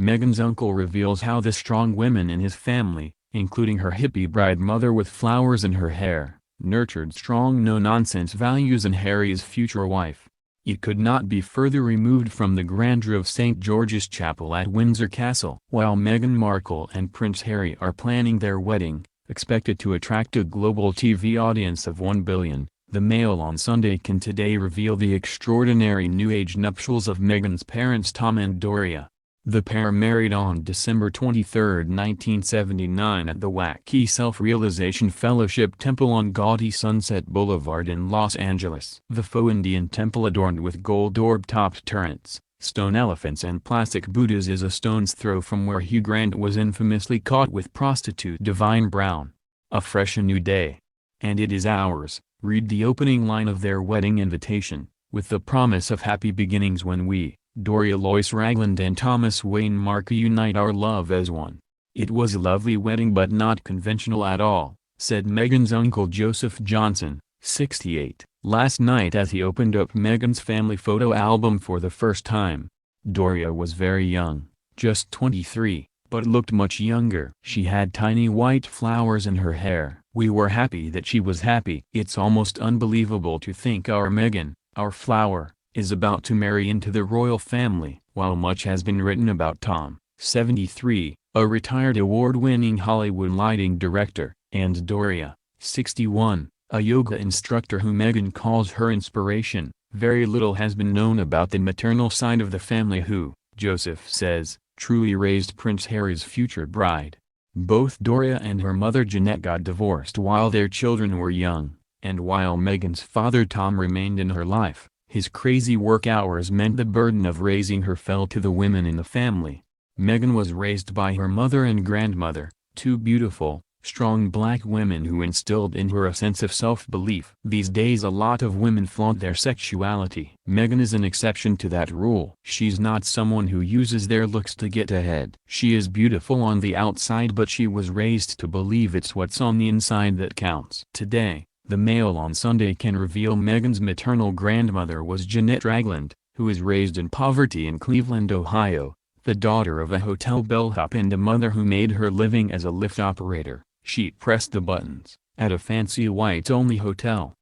Meghan's uncle reveals how the strong women in his family, including her hippie bride mother with flowers in her hair, nurtured strong no-nonsense values in Harry's future wife. It could not be further removed from the grandeur of St. George's Chapel at Windsor Castle. While Meghan Markle and Prince Harry are planning their wedding, expected to attract a global TV audience of 1 billion, the Mail on Sunday can today reveal the extraordinary New Age nuptials of Meghan's parents Tom and Doria. The pair married on December 23, 1979 at the wacky Self-Realization Fellowship Temple on gaudy Sunset Boulevard in Los Angeles. The faux Indian temple adorned with gold orb-topped turrets, stone elephants and plastic Buddhas is a stone's throw from where Hugh Grant was infamously caught with prostitute Divine Brown. A fresh and new day. And it is ours, read the opening line of their wedding invitation, with the promise of happy beginnings when we, Doria Lois Ragland and Thomas Wayne Markle, unite our love as one. It was a lovely wedding but not conventional at all, said Meghan's uncle Joseph Johnson, 68, last night as he opened up Meghan's family photo album for the first time. Doria was very young, just 23, but looked much younger. She had tiny white flowers in her hair. We were happy that she was happy. It's almost unbelievable to think our Meghan, our flower, is about to marry into the royal family. While much has been written about Tom, 73, a retired award-winning Hollywood lighting director, and Doria, 61, a yoga instructor who Meghan calls her inspiration, very little has been known about the maternal side of the family who, Joseph says, truly raised Prince Harry's future bride. Both Doria and her mother Jeanette got divorced while their children were young, and while Meghan's father Tom remained in her life, his crazy work hours meant the burden of raising her fell to the women in the family. Meghan was raised by her mother and grandmother, two beautiful, strong black women who instilled in her a sense of self-belief. These days a lot of women flaunt their sexuality. Meghan is an exception to that rule. She's not someone who uses their looks to get ahead. She is beautiful on the outside but she was raised to believe it's what's on the inside that counts. Today, the Mail on Sunday can reveal Meghan's maternal grandmother was Jeanette Ragland, who was raised in poverty in Cleveland, Ohio, the daughter of a hotel bellhop and a mother who made her living as a lift operator. She pressed the buttons at a fancy whites-only hotel.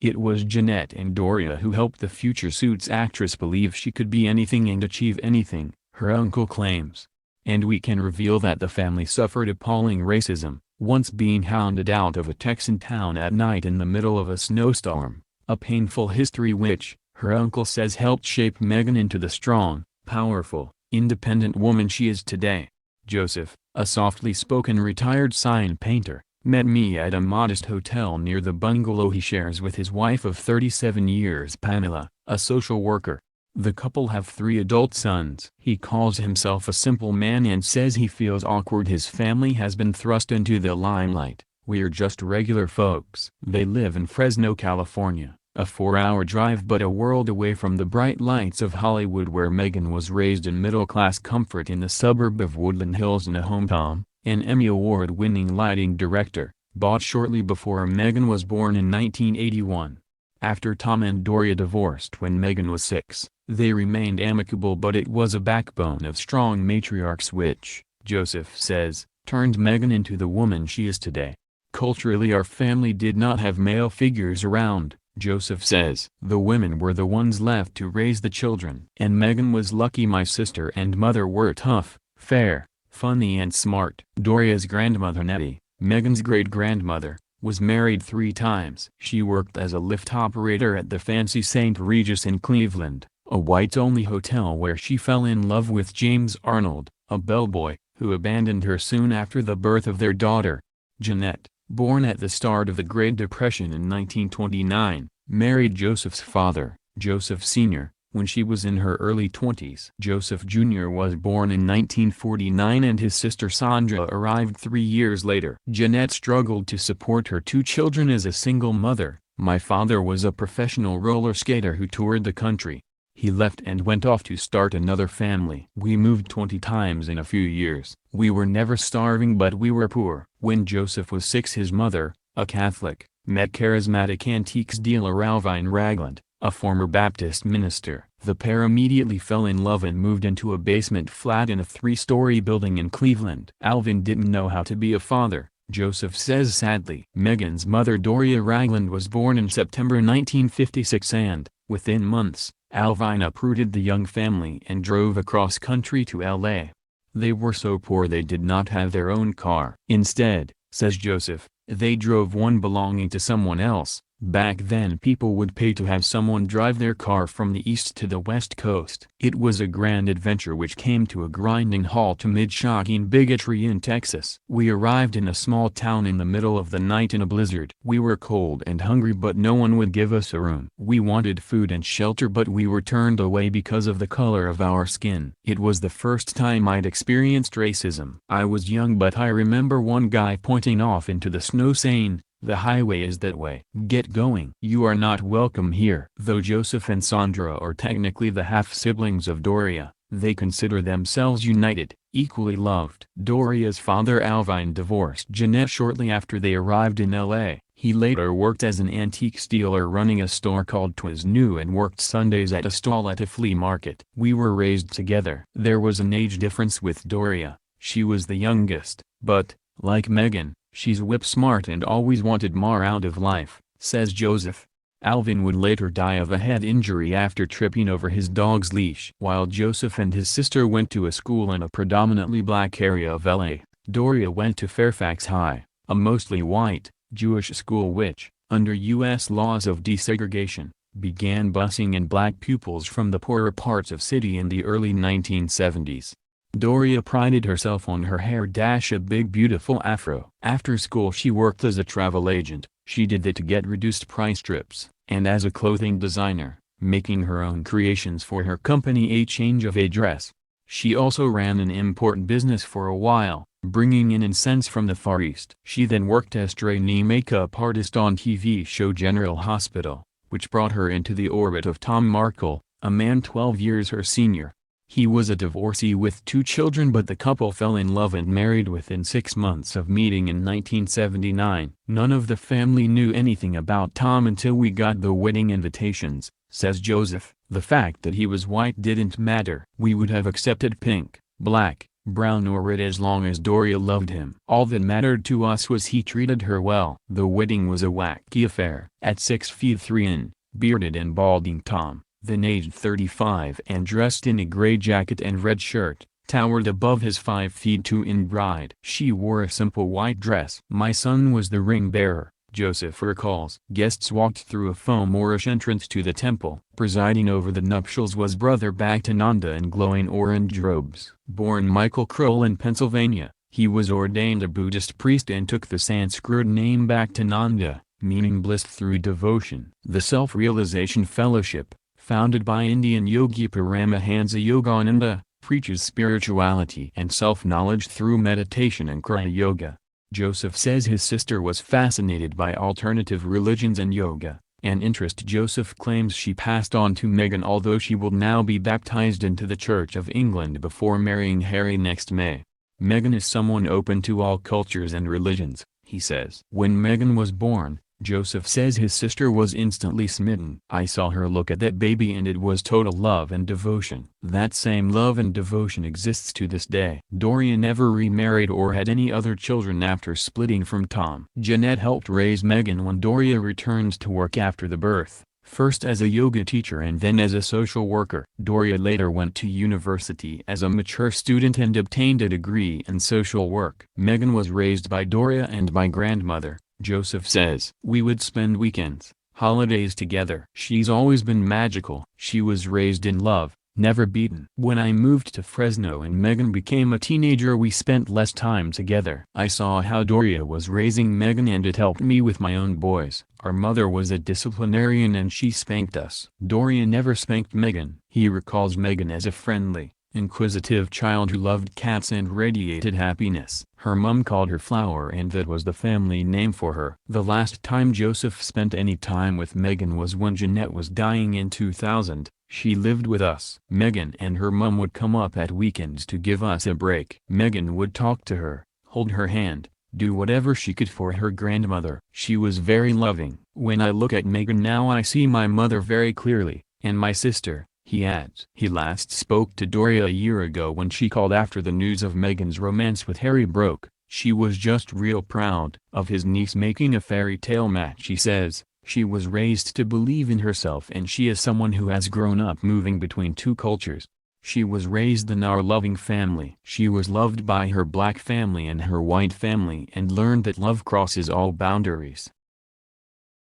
It was Jeanette and Doria who helped the future Suits actress believe she could be anything and achieve anything, her uncle claims. And we can reveal that the family suffered appalling racism, once being hounded out of a Texan town at night in the middle of a snowstorm, a painful history which, her uncle says, helped shape Meghan into the strong, powerful, independent woman she is today. Joseph, a softly spoken retired sign painter, met me at a modest hotel near the bungalow he shares with his wife of 37 years Pamela, a social worker. The couple have 3 adult sons. He calls himself a simple man and says he feels awkward his family has been thrust into the limelight. We're just regular folks. They live in Fresno, California, a 4-hour drive but a world away from the bright lights of Hollywood where Meghan was raised in middle-class comfort in the suburb of Woodland Hills in a home Tom, an Emmy Award-winning lighting director, bought shortly before Meghan was born in 1981. After Tom and Doria divorced when Meghan was 6, they remained amicable but it was a backbone of strong matriarchs which, Joseph says, turned Meghan into the woman she is today. Culturally our family did not have male figures around, Joseph says. The women were the ones left to raise the children. And Meghan was lucky my sister and mother were tough, fair, funny and smart. Doria's grandmother Nettie, Meghan's great-grandmother, was married 3 times. She worked as a lift operator at the fancy St. Regis in Cleveland, a whites-only hotel where she fell in love with James Arnold, a bellboy, who abandoned her soon after the birth of their daughter. Jeanette, born at the start of the Great Depression in 1929, married Joseph's father, Joseph Sr., when she was in her early 20s. Joseph Jr. was born in 1949 and his sister Sandra arrived 3 years later. Jeanette struggled to support her 2 children as a single mother. My father was a professional roller skater who toured the country. He left and went off to start another family. We moved 20 times in a few years. We were never starving but we were poor. When Joseph was 6 his mother, a Catholic, met charismatic antiques dealer Alvine Ragland, a former Baptist minister, The pair immediately fell in love and moved into a basement flat in a 3-story building in Cleveland. Alvin didn't know how to be a father, Joseph says sadly. Meghan's mother Doria Ragland was born in September 1956 and, within months, Alvin uprooted the young family and drove across country to L.A. They were so poor they did not have their own car. Instead, says Joseph, they drove one belonging to someone else. Back then people would pay to have someone drive their car from the east to the west coast. It was a grand adventure which came to a grinding halt amid shocking bigotry in Texas. We arrived in a small town in the middle of the night in a blizzard. We were cold and hungry but no one would give us a room. We wanted food and shelter but we were turned away because of the color of our skin. It was the first time I'd experienced racism. I was young but I remember one guy pointing off into the snow saying, "The highway is that way. Get going. You are not welcome here." Though Joseph and Sandra are technically the half-siblings of Doria, they consider themselves united, equally loved. Doria's father Alvin divorced Jeanette shortly after they arrived in L.A. He later worked as an antique dealer running a store called 'Twas New and worked Sundays at a stall at a flea market. We were raised together. There was an age difference with Doria. She was the youngest, but, like Meghan, she's whip-smart and always wanted more out of life, says Joseph. Alvin would later die of a head injury after tripping over his dog's leash. While Joseph and his sister went to a school in a predominantly black area of LA, Doria went to Fairfax High, a mostly white, Jewish school which, under U.S. laws of desegregation, began busing in black pupils from the poorer parts of city in the early 1970s. Doria prided herself on her hair - a big beautiful afro. After school she worked as a travel agent. She did that to get reduced price trips, and as a clothing designer, making her own creations for her company A Change of a Dress. She also ran an import business for a while, bringing in incense from the Far East. She then worked as trainee makeup artist on TV show General Hospital, which brought her into the orbit of Tom Markle, a man 12 years her senior. He was a divorcee with 2 children but the couple fell in love and married within 6 months of meeting in 1979. None of the family knew anything about Tom until we got the wedding invitations, says Joseph. The fact that he was white didn't matter. We would have accepted pink, black, brown or red as long as Doria loved him. All that mattered to us was he treated her well. The wedding was a wacky affair. At 6 feet 3 in, bearded and balding Tom, then aged 35 and dressed in a gray jacket and red shirt, towered above his 5 feet 2 in bride. She wore a simple white dress. "My son was the ring bearer," Joseph recalls. Guests walked through a faux Moorish entrance to the temple. Presiding over the nuptials was Brother Bhaktananda in glowing orange robes. Born Michael Kroll in Pennsylvania, he was ordained a Buddhist priest and took the Sanskrit name Bhaktananda, meaning bliss through devotion. The Self-Realization Fellowship, founded by Indian yogi Paramahansa Yogananda, preaches spirituality and self-knowledge through meditation and Kriya Yoga. Joseph says his sister was fascinated by alternative religions and yoga, an interest Joseph claims she passed on to Meghan, although she will now be baptized into the Church of England before marrying Harry next May. Meghan is someone open to all cultures and religions, he says. When Meghan was born, Joseph says his sister was instantly smitten. "I saw her look at that baby and it was total love and devotion." That same love and devotion exists to this day. Doria never remarried or had any other children after splitting from Tom. Jeanette helped raise Meghan when Doria returned to work after the birth, first as a yoga teacher and then as a social worker. Doria later went to university as a mature student and obtained a degree in social work. Meghan was raised by Doria and my grandmother, Joseph says. "We would spend weekends, holidays together. She's always been magical. She was raised in love, never beaten." When I moved to Fresno and Meghan became a teenager, we spent less time together. "I saw how Doria was raising Meghan and it helped me with my own boys. Our mother was a disciplinarian and she spanked us." Doria never spanked Meghan. He recalls Meghan as a friendly, inquisitive child who loved cats and radiated happiness. Her mum called her Flower and that was the family name for her. The last time Joseph spent any time with Meghan was when Jeanette was dying in 2000. She lived with us. Meghan and her mum would come up at weekends to give us a break. Meghan would talk to her, hold her hand, do whatever she could for her grandmother. She was very loving. "When I look at Meghan now I see my mother very clearly, and my sister, He adds. He last spoke to Doria a year ago when she called after the news of Meghan's romance with Harry broke. She was just real proud of his niece making a fairy tale match. She says, she was raised to believe in herself and she is someone who has grown up moving between two cultures. She was raised in our loving family. She was loved by her black family and her white family and learned that love crosses all boundaries.